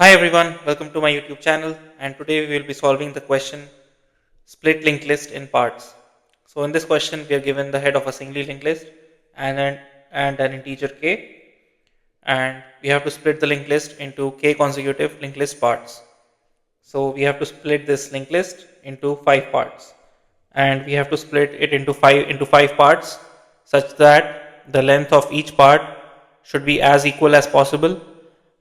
Hi everyone, welcome to my YouTube channel, and today we will be solving the question split linked list in parts. So in this question we are given the head of a singly linked list and an integer k, and we have to split the linked list into k consecutive linked list parts. So we have to split this linked list into 5 parts, and we have to split it into five parts such that the length of each part should be as equal as possible,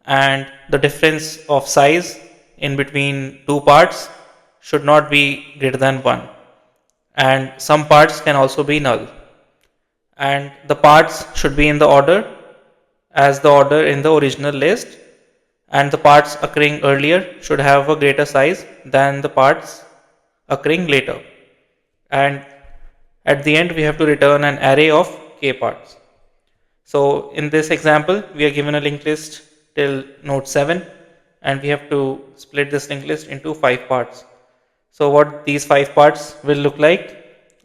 and the difference of size in between two parts should not be greater than 1, and some parts can also be null, and the parts should be in the order as the order in the original list, and the parts occurring earlier should have a greater size than the parts occurring later. And at the end, we have to return an array of k parts. So in this example, we are given a linked list till node 7, and we have to split this linked list into 5 parts. So what these 5 parts will look like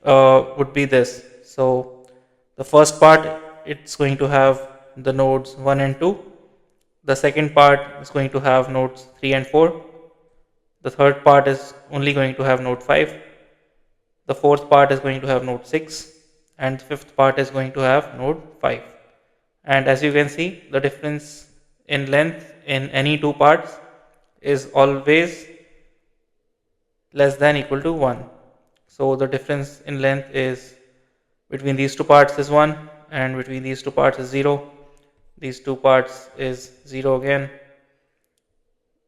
would be this. So the first part, it's going to have the nodes 1 and 2. The second part is going to have nodes 3 and 4. The third part is only going to have node 5. The fourth part is going to have node 6, and the fifth part is going to have node 5. And as you can see, the difference in length in any two parts is always less than equal to 1. So the difference in length is between these two parts is 1, and between these two parts is 0. These two parts is 0 again.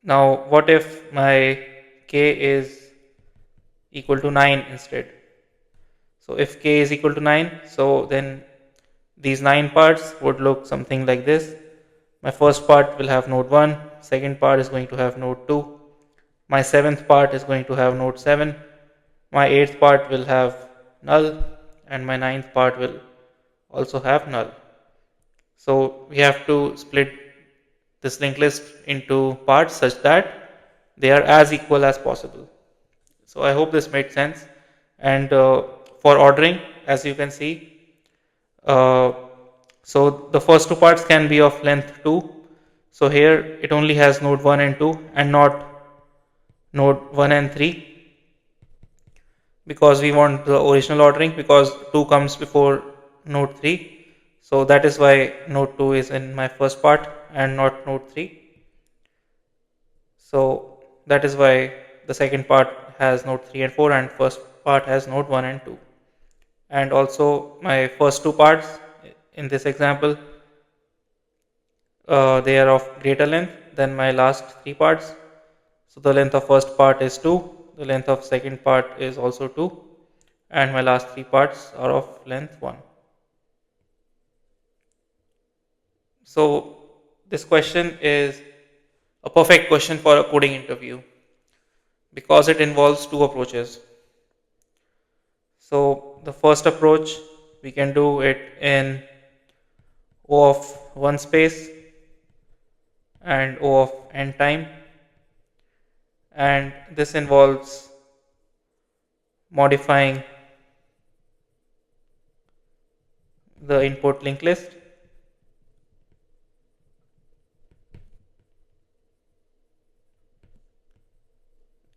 Now what if my k is equal to 9 instead? So if k is equal to 9, so then these 9 parts would look something like this. My first part will have node 1, second part is going to have node 2, my seventh part is going to have node 7, my eighth part will have null, and my ninth part will also have null. So we have to split this linked list into parts such that they are as equal as possible. So I hope this made sense. And for ordering, as you can see, uh, so the first two parts can be of length 2. So here it only has node 1 and 2 and not node 1 and 3, because we want the original ordering, because 2 comes before node 3. So that is why node 2 is in my first part and not node 3. So that is why the second part has node 3 and 4, and first part has node 1 and 2. And also my first two parts in this example, they are of greater length than my last three parts. So the length of first part is 2, the length of second part is also 2, and my last three parts are of length 1. So this question is a perfect question for a coding interview because it involves two approaches. So the first approach, we can do it in O of 1 space and O of n time, and this involves modifying the input linked list,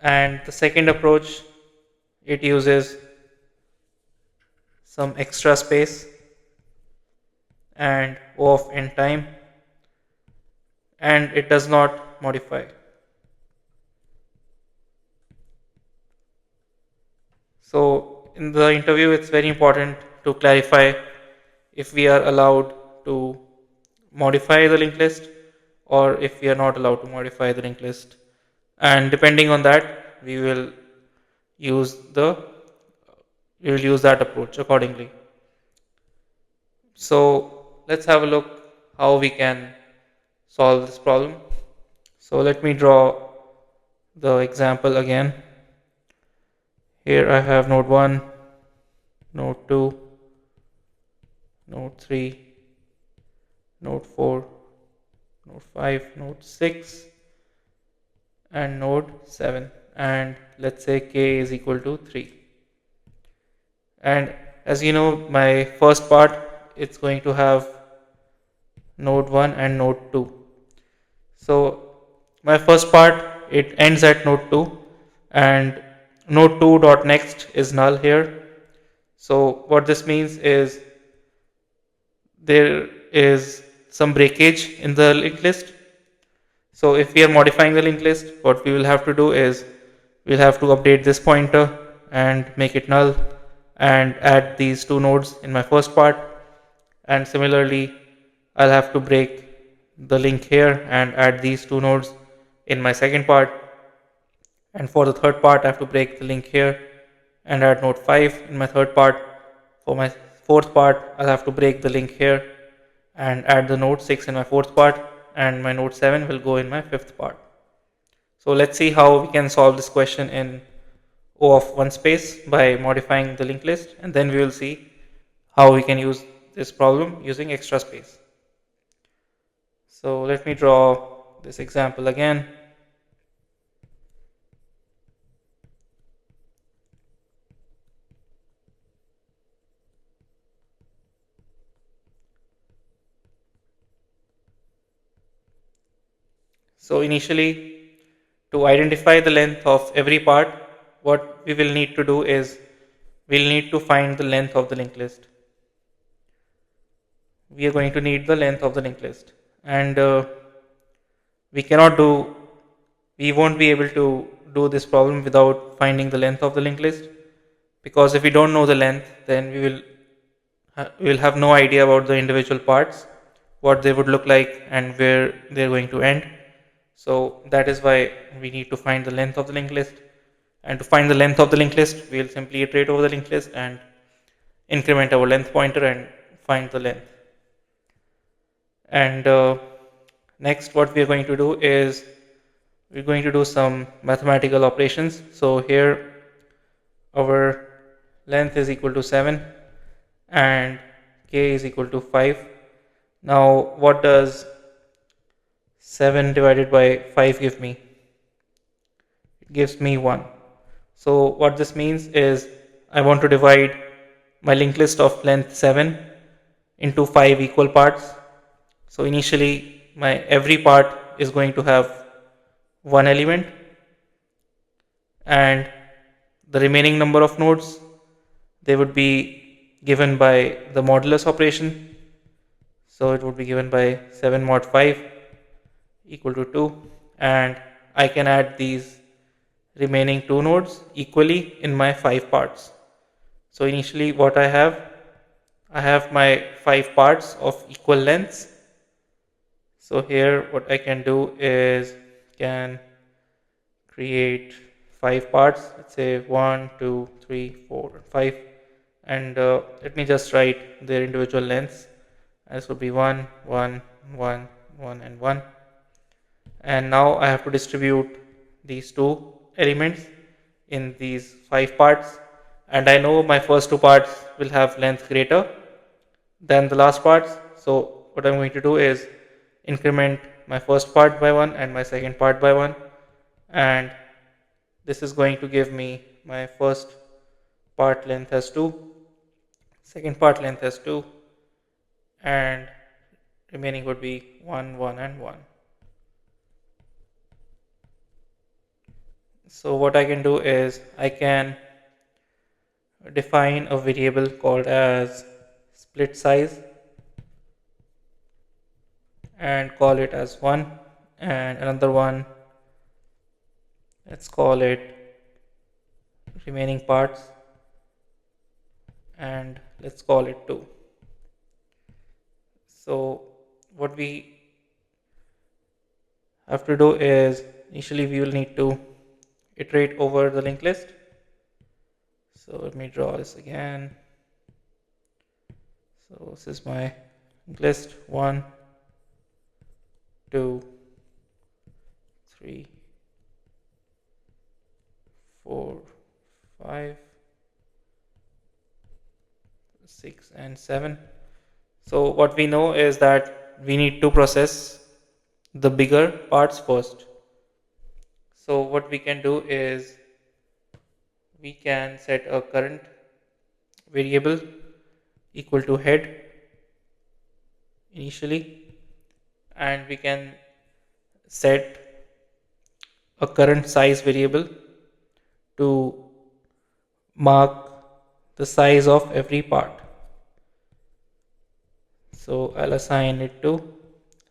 and the second approach, it uses some extra space and O of n time, and it does not modify. So in the interview, it's very important to clarify if we are allowed to modify the linked list or if we are not allowed to modify the linked list. And depending on that, use the we will use that approach accordingly. So let's have a look how we can solve this problem. So let me draw the example again. Here I have node 1, node 2, node 3, node 4, node 5, node 6, and node 7, and let's say k is equal to 3. And as you know, my first part, it's going to have node 1 and node 2. So my first part, it ends at node 2, and node 2 dot next is null here. So what this means is there is some breakage in the linked list. So if we are modifying the linked list, what we will have to do is we'll have to update this pointer and make it null and add these two nodes in my first part. And similarly, I'll have to break the link here and add these two nodes in my second part. And for the third part, I have to break the link here and add node 5 in my third part. For my fourth part, I'll have to break the link here and add the node 6 in my fourth part, and my node 7 will go in my fifth part. So let's see how we can solve this question in O of one space by modifying the linked list, and then we will see how we can use this problem using extra space. So let me draw this example again. So initially, to identify the length of every part, what we will need to do is we'll need to find the length of the linked list. We are going to need the length of the linked list, and we cannot do, we won't be able to do this problem without finding the length of the linked list, because if we don't know the length, then we will have no idea about the individual parts, what they would look like and where they're going to end. So that is why we need to find the length of the linked list. And to find the length of the linked list, we'll simply iterate over the linked list and increment our length pointer and find the length. And next, what we are going to do is we're going to do some mathematical operations. So here our length is equal to 7 and k is equal to 5. Now what does 7 divided by 5 give me? It gives me 1. So what this means is I want to divide my linked list of length 7 into 5 equal parts. So initially my every part is going to have one element, and the remaining number of nodes, they would be given by the modulus operation. So it would be given by 7 mod 5 equal to 2, and I can add these remaining two nodes equally in my 5 parts. So initially what I have my 5 parts of equal lengths. So here what I can do is can create 5 parts, let's say 1, 2, 3, 4, 5, and let me just write their individual lengths. This would be 1, 1, 1, 1 and 1. And now I have to distribute these two elements in these 5 parts, and I know my first two parts will have length greater than the last parts. So what I'm going to do is increment my first part by 1 and my second part by 1, and this is going to give me my first part length as 2, second part length as 2, and remaining would be 1, 1 and 1. So what I can do is I can define a variable called as split size and call it as 1, and another one, let's call it remaining parts, and let's call it 2. So what we have to do is initially we will need to iterate over the linked list. So let me draw this again. So this is my linked list: 1, 2, 3, 4, 5, 6 and 7. So what we know is that we need to process the bigger parts first. So what we can do is we can set a current variable equal to head initially, and we can set a current size variable to mark the size of every part. So I'll assign it to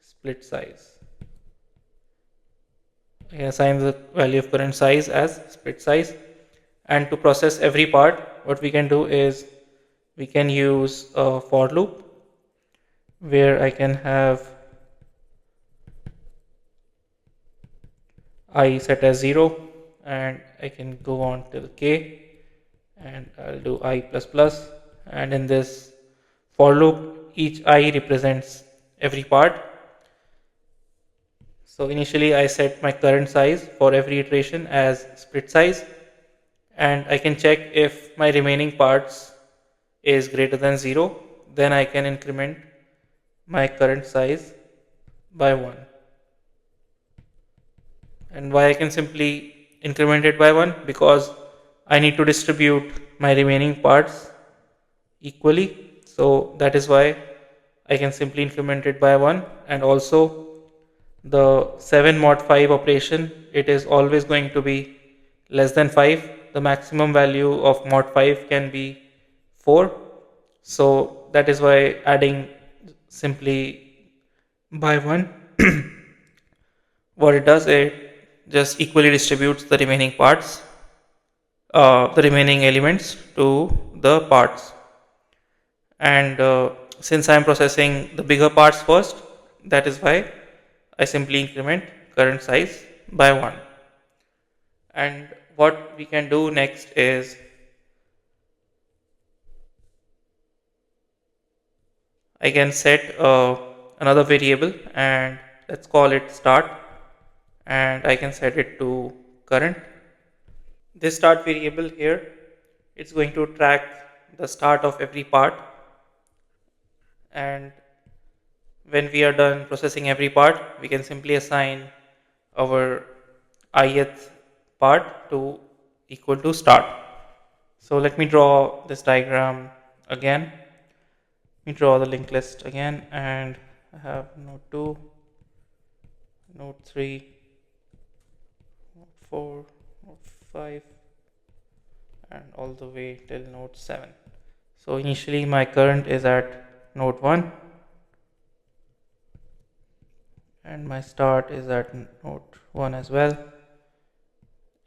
split size. I assign the value of current size as split size. And to process every part, what we can do is we can use a for loop where I can have I set as 0 and I can go on till k, and I'll do I plus plus, and in this for loop each I represents every part. So initially I set my current size for every iteration as split size, and I can check if my remaining parts is greater than 0, then I can increment my current size by 1. And why I can simply increment it by 1? Because I need to distribute my remaining parts equally. So that is why I can simply increment it by 1. And also the 7 mod 5 operation, it is always going to be less than 5. The maximum value of mod 5 can be 4. So that is why adding simply by 1, what it does, it just equally distributes the remaining parts, the remaining elements to the parts. And since I am processing the bigger parts first, that is why I simply increment current size by 1. And what we can do next is I can set another variable, and let's call it start, and I can set it to current. This start variable here, it's going to track the start of every part, and when we are done processing every part, we can simply assign our ith part to equal to start. So let me draw this diagram again. Let me draw the linked list again, and I have node 2, node 3, node 4, node 5, and all the way till node 7. So initially my current is at node 1 and my start is at node 1 as well,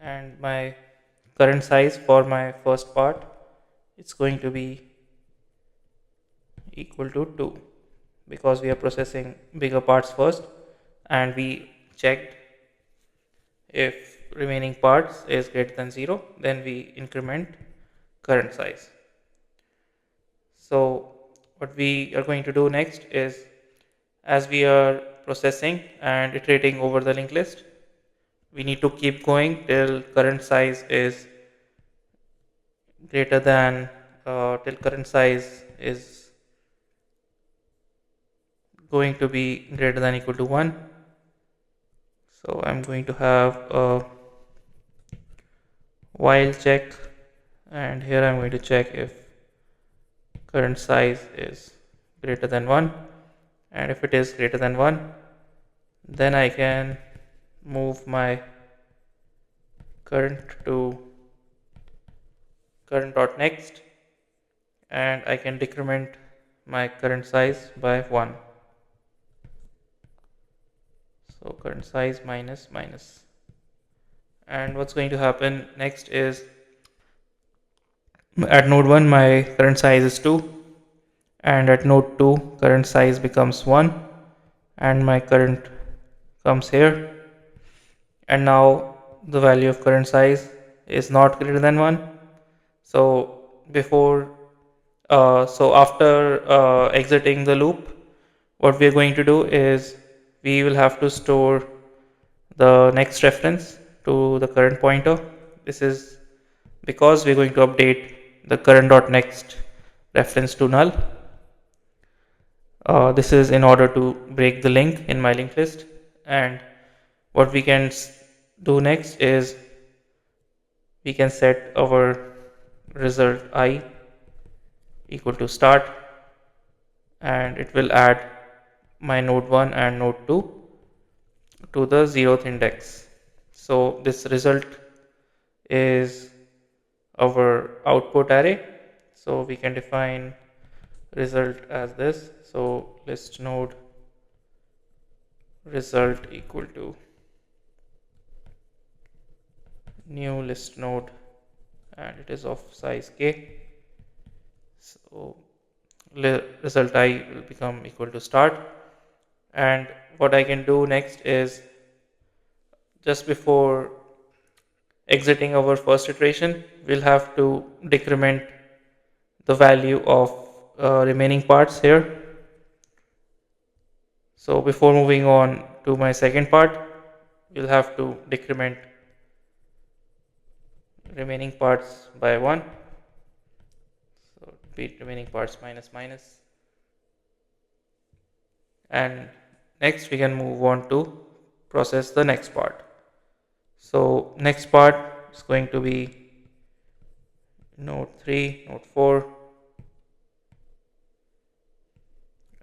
and my current size for my first part, it's going to be equal to 2 because we are processing bigger parts first, and we checked if remaining parts is greater than 0, then we increment current size. So what we are going to do next is, as we are processing and iterating over the linked list, we need to keep going till current size is greater than till current size is going to be greater than equal to 1. So I'm going to have a while check, and here I'm going to check if current size is greater than 1, and if it is greater than 1, then I can move my current to current.next, and I can decrement my current size by 1. So current size minus minus, and what's going to happen next is at node 1 my current size is 2, and at node 2 current size becomes 1, and my current comes here, and now the value of current size is not greater than 1. So after exiting the loop, what we are going to do is we will have to store the next reference to the current pointer. This is because we're going to update the current.next reference to null. This is in order to break the link in my linked list. And what we can do next is we can set our result I equal to start, and it will add my node 1 and node 2 to the 0th index. So this result is our output array. So we can define result as this. So list node result equal to new list node, and it is of size k. So result I will become equal to start. And what I can do next is, just before exiting our first iteration, we'll have to decrement the value of remaining parts here. So before moving on to my second part, we'll have to decrement remaining parts by 1. So be remaining parts minus minus. And next we can move on to process the next part. So next part is going to be node 3, node 4,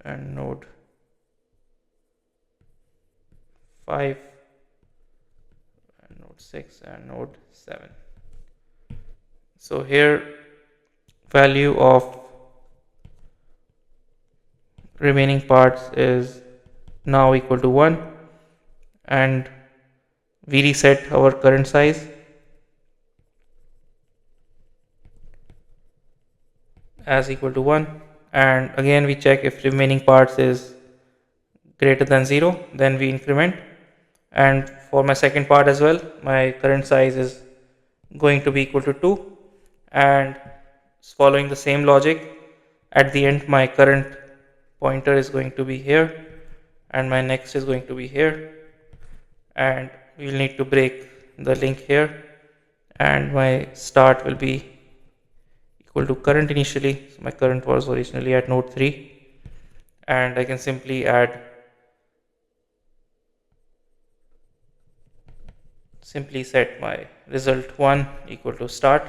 and node 5, and node 6, and node 7. So here value of remaining parts is now equal to 1, and we reset our current size as equal to 1, and again we check if remaining parts is greater than 0, then we increment. And for my second part as well, my current size is going to be equal to 2, and following the same logic, at the end my current pointer is going to be here and my next is going to be here, and we'll need to break the link here, and my start will be equal to current initially. So my current was originally at node 3, and I can simply set my result 1 equal to start,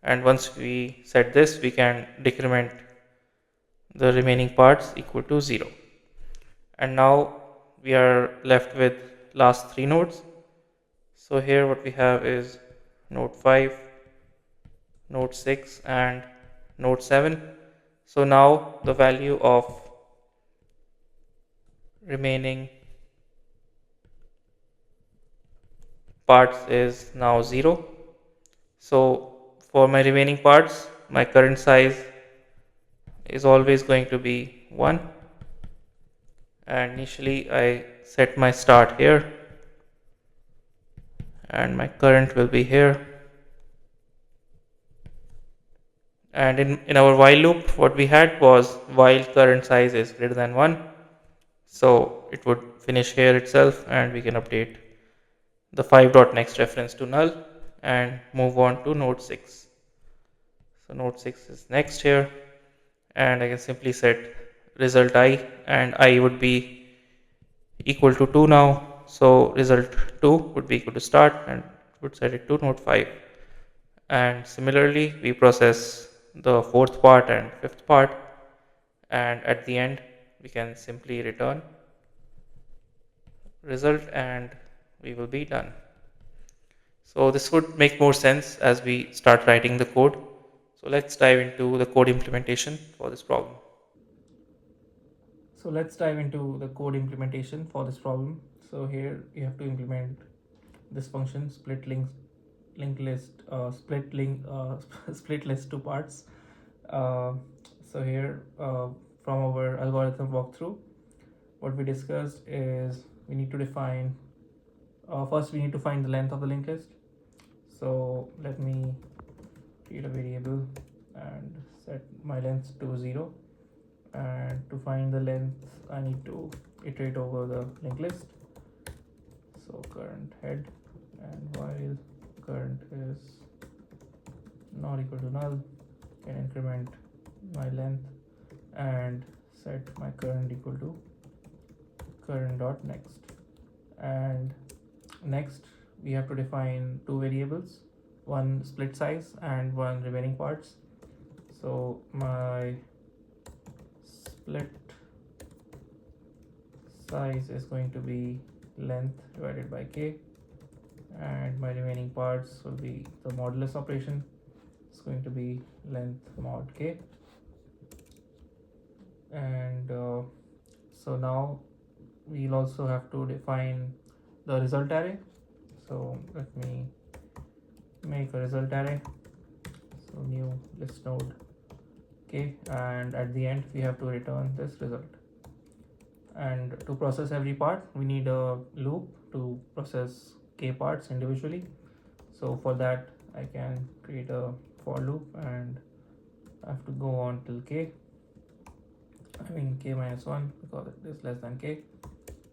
and once we set this, we can decrement the remaining parts equal to 0. And now we are left with last 3 nodes. So here what we have is node 5, node 6, and node 7. So now the value of remaining parts is now 0. So for my remaining parts, my current size is always going to be 1, and initially I set my start here, and my current will be here. And in our while loop, what we had was while current size is greater than 1, so it would finish here itself, and we can update the 5.next reference to null and move on to node 6. So node 6 is next here, and I can simply set result I, and I would be equal to 2 now. So result 2 would be equal to start, and would set it to node 5. And similarly, we process the fourth part and fifth part, and at the end we can simply return result, and we will be done. So this would make more sense as we start writing the code. So let's dive into the code implementation for this problem. So let's dive into the code implementation for this problem. So here you have to implement this function split list split list to parts. So here from our algorithm walkthrough, what we discussed is we need to define first we need to find the length of the linked list. So let me create a variable and set my length to 0, and to find the length I need to iterate over the linked list. So current head, and while current is not equal to null, can increment my length and set my current equal to current.next. And next we have to define two variables, one split size and one remaining parts. So my split size is going to be length divided by k, and my remaining parts will be the modulus operation. It's going to be length mod k. And so now we'll also have to define the result array. So let me make a result array. So new list node k, and at the end we have to return this result. And to process every part, we need a loop to process k parts individually. So for that, I can create a for loop, and I have to go on till k. I mean k minus 1 because it is less than k,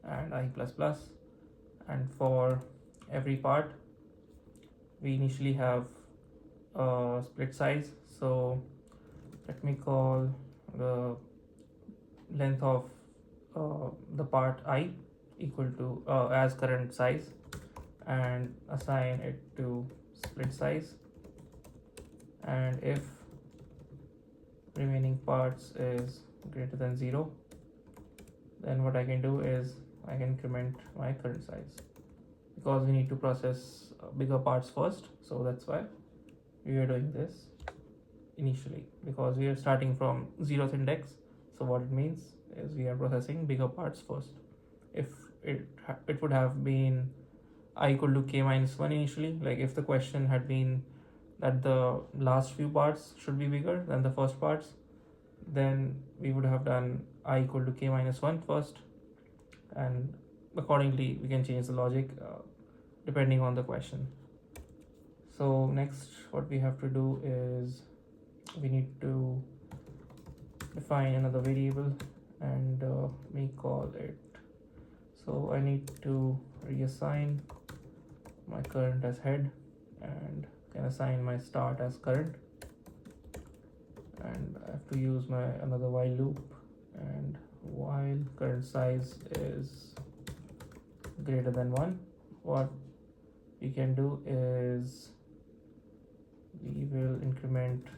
and I plus plus. And for every part, we initially have a split size. So let me call the length of the part I equal to as current size, and assign it to split size. And if remaining parts is greater than 0, then what I can do is I can increment my current size, because we need to process bigger parts first. So that's why we are doing this initially, because we are starting from 0th index. So what it means is we are processing bigger parts first. If it would have been I equal to k minus 1 initially, like if the question had been that the last few parts should be bigger than the first parts, then we would have done I equal to k minus 1 first, and accordingly we can change the logic depending on the question. So next what we have to do is we need to define another variable, and we call it, so I need to reassign my current as head, and can assign my start as current, and I have to use my another while loop, and while current size is greater than 1, what we can do is we will increment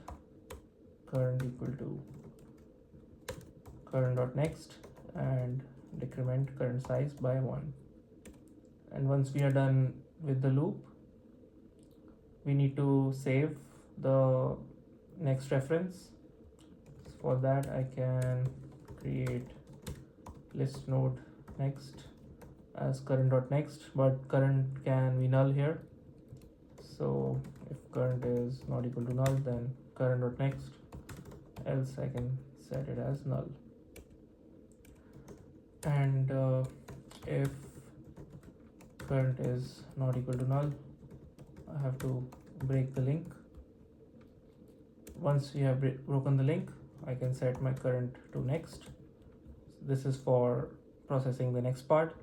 current equal to current.next and decrement current size by 1. And once we are done with the loop, we need to save the next reference. For that I can create list node next as current.next, but current can be null here. So if current is not equal to null, then current.next, else I can set it as null. And if current is not equal to null, I have to break the link. Once we have broken the link, I can set my current to next. This is for processing the next part,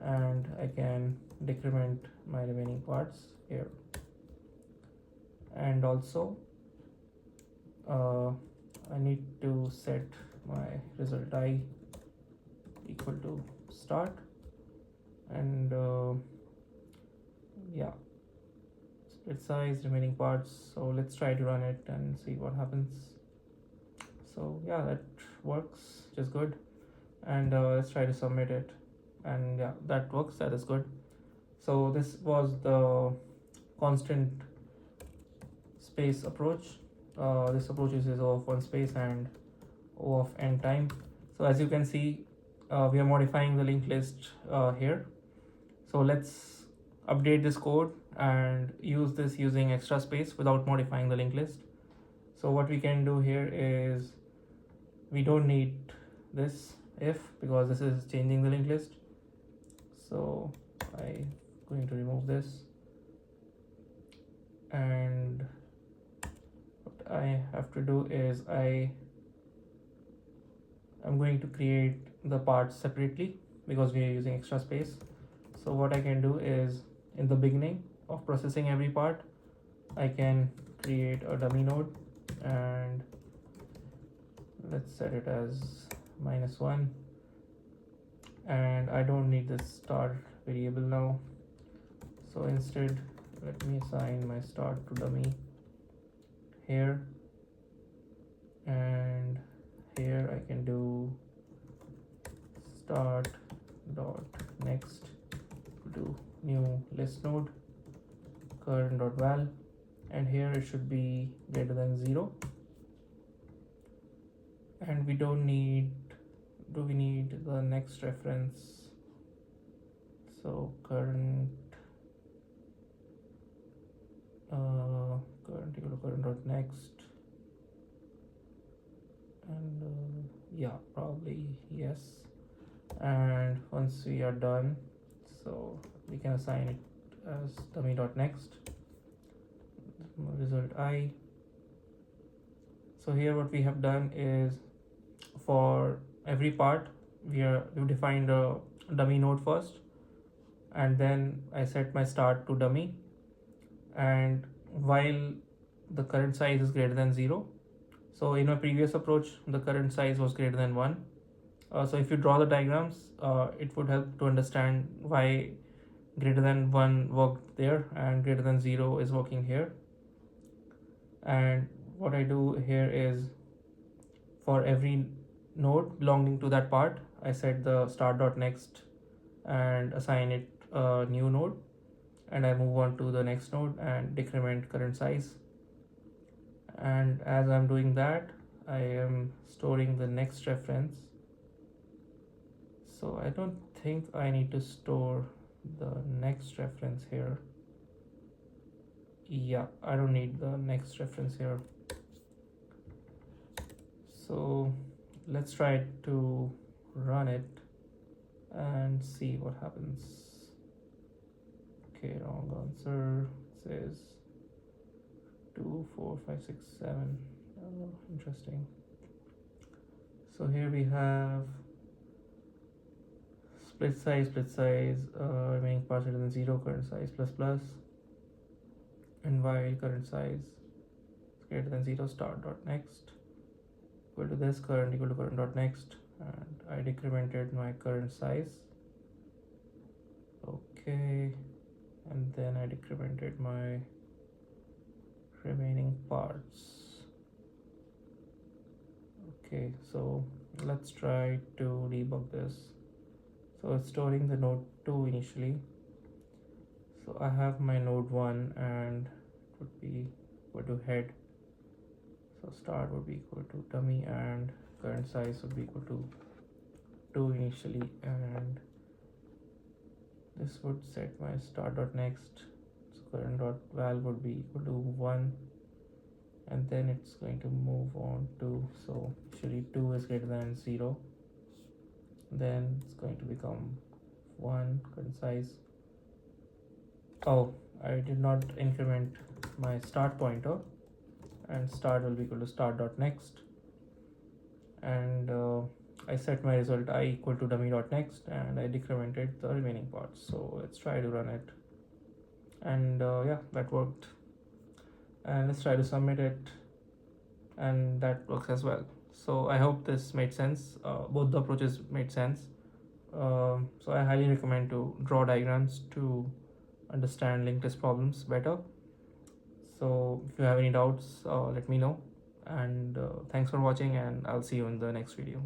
and I can decrement my remaining parts here. And also I need to set my result I equal to start, and yeah, split size, remaining parts. So let's try to run it and see what happens. So yeah, that works just good. And let's try to submit it, and yeah, that works, that is good. So this was the constant space approach. This approach uses O of 1 space and O of n time. So as you can see, we are modifying the linked list here. So let's update this code and use this using extra space without modifying the linked list. So what we can do here is we don't need this if, because this is changing the linked list. So I'm going to remove this, and what I have to do is I'm going to create the parts separately because we are using extra space. So what I can do is, in the beginning of processing every part, I can create a dummy node, and let's set it as -1, and I don't need this start variable now. So instead, let me assign my start to dummy here, and here I can do start dot next new list node, current.val, and here it should be greater than 0. And we don't need, do we need the next reference? So current equal to current.next, and yeah, probably yes. And once we are done, so we can assign it as dummy.next result I. So here what we have done is, for every part we've defined a dummy node first, and then I set my start to dummy, and while the current size is greater than 0. So in my previous approach the current size was greater than 1. So if you draw the diagrams, it would help to understand why greater than 1 worked there and greater than 0 is working here. And what I do here is, for every node belonging to that part, I set the start.next and assign it a new node, and I move on to the next node and decrement current size. And as I'm doing that, I am storing the next reference. So I don't think I need to store the next reference here. Yeah, I don't need the next reference here. So let's try to run it and see what happens. Okay, wrong answer. It says 2, 4, 5, 6, 7. Oh, interesting. So here we have split size, remaining parts greater than 0, current size plus, and while current size is greater than 0, start.next equal to this, current equal to current.next, and I decremented my current size. Okay, and then I decremented my remaining parts. Okay, so let's try to debug this. So it's storing the node 2 initially. So I have my node 1, and it would be equal to head. So start would be equal to dummy, and current size would be equal to 2 initially, and this would set my start.next. So current.val would be equal to 1, and then it's going to move on to, so usually 2 is greater than 0, then it's going to become 1, current size. Oh, I did not increment my start pointer, and start will be equal to start.next, and I set my result I equal to dummy.next, and I decremented the remaining parts. So let's try to run it, and yeah, that worked. And let's try to submit it, and that works as well. So I hope this made sense. Both the approaches made sense. So I highly recommend to draw diagrams to understand linked list problems better. So if you have any doubts, let me know, and thanks for watching, and I'll see you in the next video.